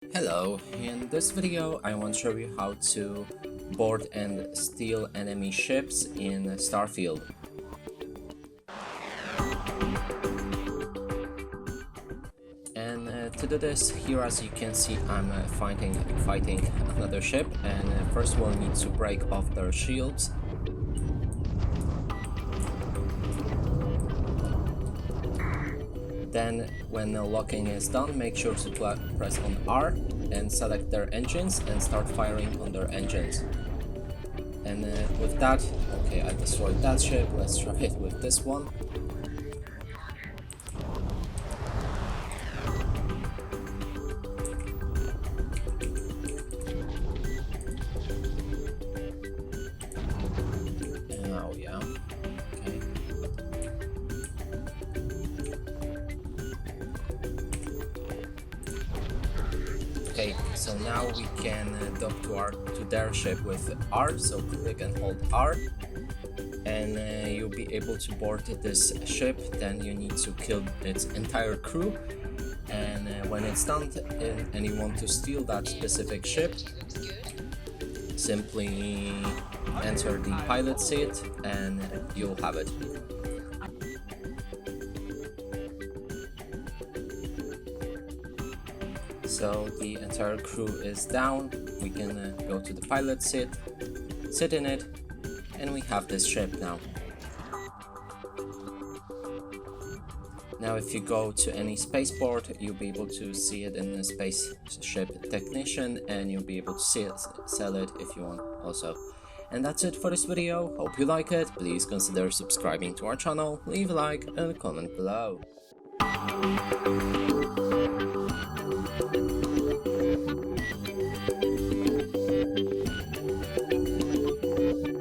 Hello, in this video I want to show you how to board and steal enemy ships in Starfield. And to do this, here as you can see I'm fighting another ship, and first we'll need to break off their shields. Then when the locking is done, make sure to press on R and select their engines and start firing on their engines. And with that, okay, I destroyed that ship. Let's try it with this one. Oh yeah, okay. Okay, so now we can dock to their ship with R, so click and hold R, and you'll be able to board this ship. Then you need to kill its entire crew, and when it's done and you want to steal that specific ship, simply enter the pilot seat and you'll have it. So the entire crew is down, we can go to the pilot seat, sit in it, and we have this ship now. Now if you go to any spaceport, you'll be able to see it in the spaceship technician, and you'll be able to sell it if you want also. And that's it for this video. Hope you like it. Please consider subscribing to our channel, leave a like and a comment below.